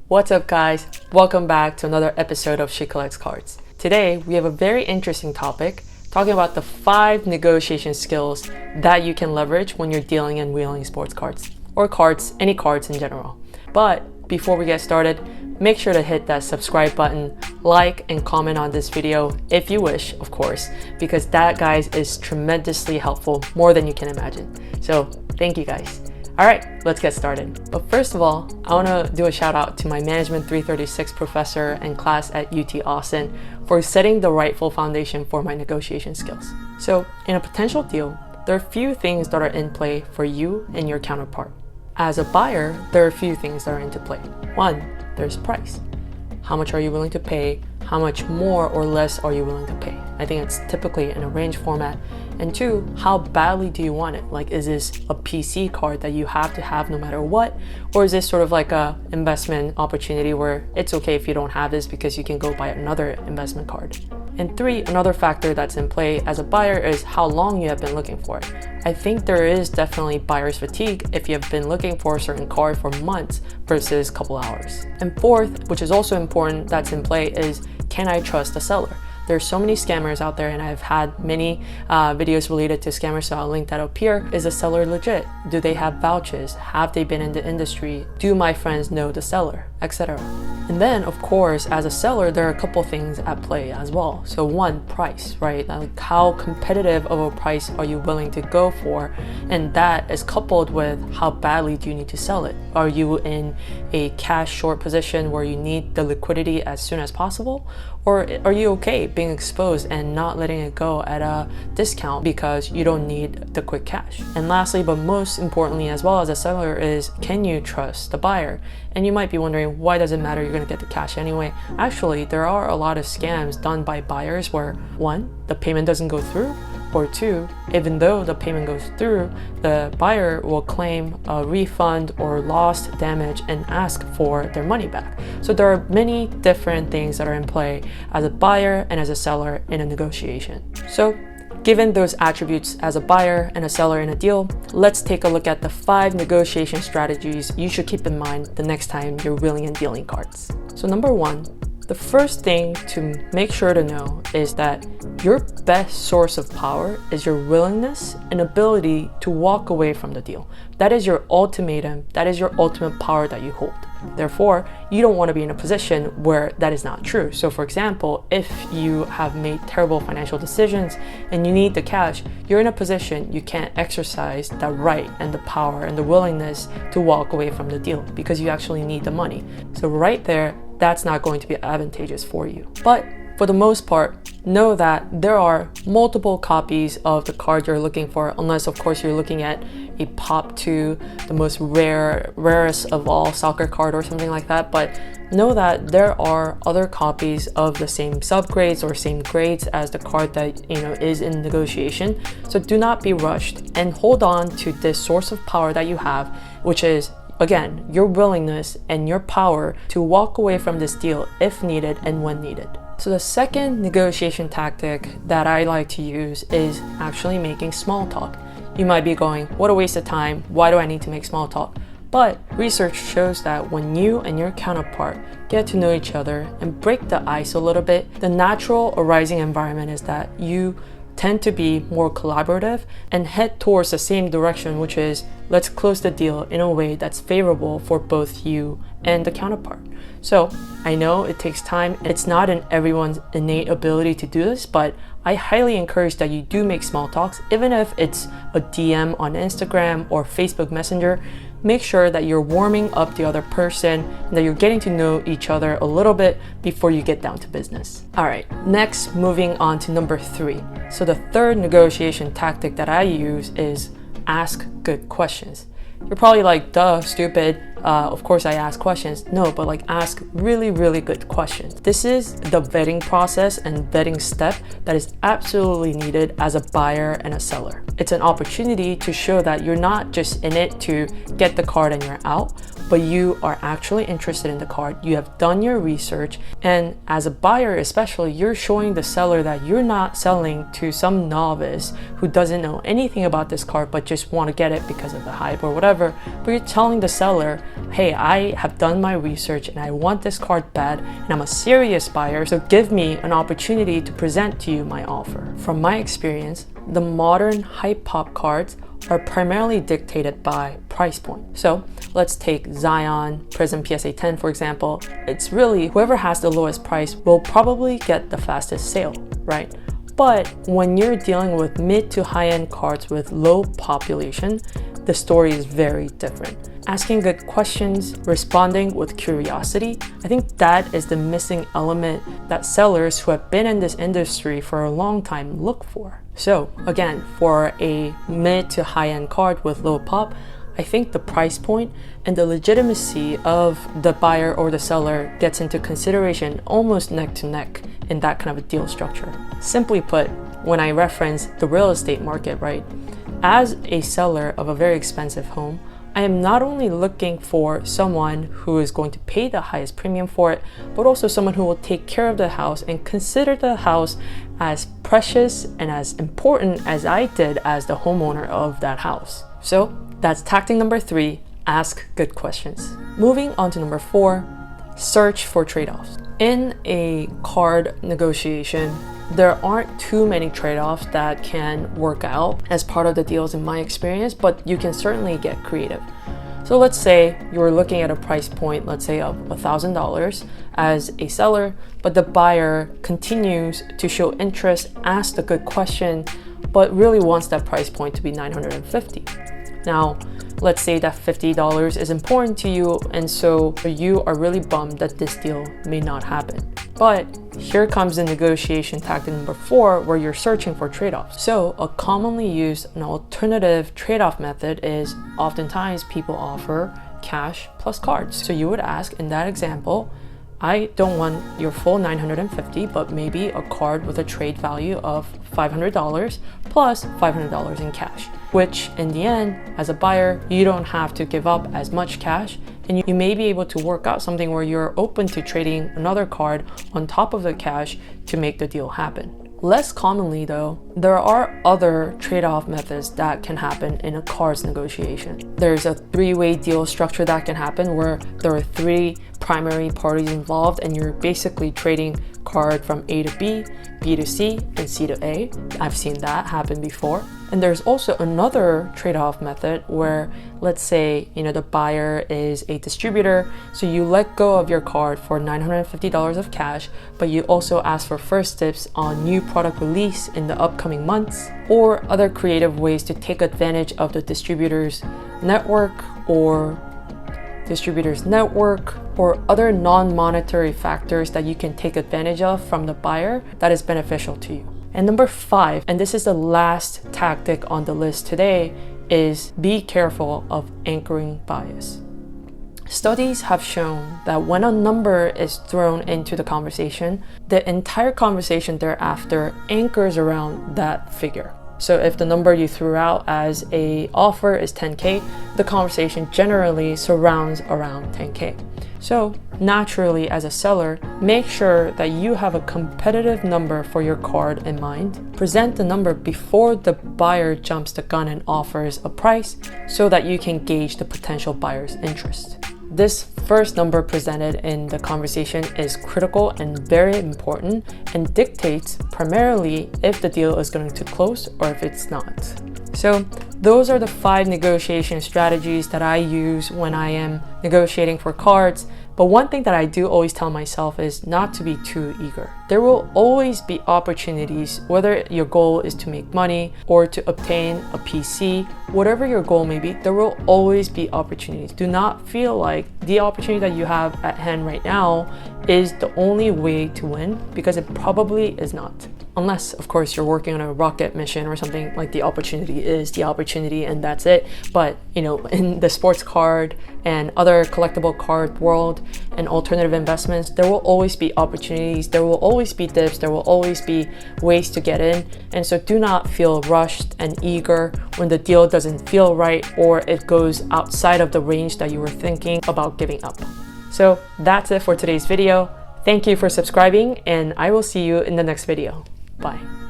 What's up guys? Welcome back to another episode of She Collects Cards. Today we have a very interesting topic talking about the 5 negotiation skills that you can leverage when you're dealing and wheeling sports cards or cards, any cards in general. But before we get started, make sure to hit that subscribe button, like and comment on this video if you wish, of course, because that guys is tremendously helpful, more than you can imagine. So thank you guys. All right, let's get started. But first of all, I want to do a shout out to my Management 336 professor and class at UT Austin for setting the rightful foundation for my negotiation skills. So in a potential deal, there are a few things that are in play for you and your counterpart. As a buyer, there are a few things that are into play. 1, there's price. How much are you willing to pay? How much more or less are you willing to pay? I think it's typically in a range format. And 2, how badly do you want it? Like, is this a PC card that you have to have no matter what? Or is this sort of like a investment opportunity where it's okay if you don't have this because you can go buy another investment card? And 3, another factor that's in play as a buyer is how long you have been looking for it. I think there is definitely buyer's fatigue if you have been looking for a certain card for months versus a couple hours. And 4th, which is also important that's in play, is can I trust the seller? There's so many scammers out there and I've had many videos related to scammers, so I'll link that up here. Is the seller legit? Do they have vouchers? Have they been in the industry? Do my friends know the seller? Etc. And then of course, as a seller, there are a couple things at play as well. So 1, price, right? Like how competitive of a price are you willing to go for? And that is coupled with how badly do you need to sell it? Are you in a cash short position where you need the liquidity as soon as possible? Or are you okay being exposed and not letting it go at a discount because you don't need the quick cash? And lastly, but most importantly as well as a seller, is can you trust the buyer? And you might be wondering, why does it matter? You're going to get the cash anyway. Actually, there are a lot of scams done by buyers where 1, the payment doesn't go through, or 2, even though the payment goes through, the buyer will claim a refund or lost damage and ask for their money back. So there are many different things that are in play as a buyer and as a seller in a negotiation. So given those attributes as a buyer and a seller in a deal, let's take a look at the 5 negotiation strategies you should keep in mind the next time you're wheeling and dealing cards. So number 1, the first thing to make sure to know is that your best source of power is your willingness and ability to walk away from the deal. That is your ultimatum, that is your ultimate power that you hold. Therefore, you don't want to be in a position where that is not true. So for example, if you have made terrible financial decisions and you need the cash, you're in a position you can't exercise that right and the power and the willingness to walk away from the deal because you actually need the money. So right there, that's not going to be advantageous for you. But for the most part, know that there are multiple copies of the card you're looking for, unless of course you're looking at a Pop 2, the most rarest of all soccer card or something like that. But know that there are other copies of the same subgrades or same grades as the card that is in negotiation. So do not be rushed and hold on to this source of power that you have, which is again, your willingness and your power to walk away from this deal if needed and when needed. So the second negotiation tactic that I like to use is actually making small talk. You might be going, what a waste of time. Why do I need to make small talk? But research shows that when you and your counterpart get to know each other and break the ice a little bit, the natural arising environment is that you tend to be more collaborative and head towards the same direction, which is let's close the deal in a way that's favorable for both you and the counterpart. So I know it takes time. It's not in everyone's innate ability to do this, but I highly encourage that you do make small talks, even if it's a DM on Instagram or Facebook Messenger. Make sure that you're warming up the other person and that you're getting to know each other a little bit before you get down to business. All right, next, moving on to number 3. So the third negotiation tactic that I use is ask good questions. You're probably like, duh, stupid. Of course I ask questions. No, but like ask really, really good questions. This is the vetting process and vetting step that is absolutely needed as a buyer and a seller. It's an opportunity to show that you're not just in it to get the card and you're out, but you are actually interested in the card. You have done your research, and as a buyer especially, you're showing the seller that you're not selling to some novice who doesn't know anything about this card but just want to get it because of the hype or whatever, but you're telling the seller hey, I have done my research and I want this card bad and I'm a serious buyer, so give me an opportunity to present to you my offer. From my experience, the modern hype pop cards are primarily dictated by price point. So let's take Zion, Prism PSA 10 for example. It's really whoever has the lowest price will probably get the fastest sale, right? But when you're dealing with mid to high-end cards with low population, the story is very different. Asking good questions, responding with curiosity, I think that is the missing element that sellers who have been in this industry for a long time look for. So again, for a mid to high-end card with low pop, I think the price point and the legitimacy of the buyer or the seller gets into consideration almost neck to neck in that kind of a deal structure. Simply put, when I reference the real estate market, right? As a seller of a very expensive home, I am not only looking for someone who is going to pay the highest premium for it, but also someone who will take care of the house and consider the house as precious and as important as I did as the homeowner of that house. So that's tactic number 3, ask good questions. Moving on to number 4, search for trade-offs. In a card negotiation, there aren't too many trade-offs that can work out as part of the deals in my experience, but you can certainly get creative. So let's say you're looking at a price point, let's say of $1,000 as a seller, but the buyer continues to show interest, ask a good question, but really wants that price point to be $950. Now, let's say that $50 is important to you, and so you are really bummed that this deal may not happen. But here comes the negotiation tactic number 4, where you're searching for trade-offs. So a commonly used and alternative trade-off method is oftentimes people offer cash plus cards. So you would ask in that example, I don't want your full $950, but maybe a card with a trade value of $500 plus $500 in cash, which in the end, as a buyer, you don't have to give up as much cash, and you may be able to work out something where you're open to trading another card on top of the cash to make the deal happen. Less commonly though, there are other trade-off methods that can happen in a cards negotiation. There's a 3-way deal structure that can happen where there are 3 primary parties involved and you're basically trading card from A to B, B to C, and C to A. I've seen that happen before. And there's also another trade-off method where, let's say, the buyer is a distributor, so you let go of your card for $950 of cash, but you also ask for first dibs on new product release in the upcoming months, or other creative ways to take advantage of the distributor's network or other non-monetary factors that you can take advantage of from the buyer that is beneficial to you. And number 5, and this is the last tactic on the list today, is be careful of anchoring bias. Studies have shown that when a number is thrown into the conversation, the entire conversation thereafter anchors around that figure. So if the number you threw out as an offer is 10K, the conversation generally surrounds around 10K. So naturally, as a seller, make sure that you have a competitive number for your card in mind. Present the number before the buyer jumps the gun and offers a price so that you can gauge the potential buyer's interest. This first number presented in the conversation is critical and very important and dictates primarily if the deal is going to close or if it's not. So those are the 5 negotiation strategies that I use when I am negotiating for cards. But one thing that I do always tell myself is not to be too eager. There will always be opportunities, whether your goal is to make money or to obtain a PC, whatever your goal may be, there will always be opportunities. Do not feel like the opportunity that you have at hand right now is the only way to win, because it probably is not. Unless, of course, you're working on a rocket mission or something, like the opportunity is the opportunity and that's it. But, in the sports card and other collectible card world and alternative investments, there will always be opportunities, there will always be dips, there will always be ways to get in. And so do not feel rushed and eager when the deal doesn't feel right or it goes outside of the range that you were thinking about giving up. So that's it for today's video. Thank you for subscribing, and I will see you in the next video. Bye.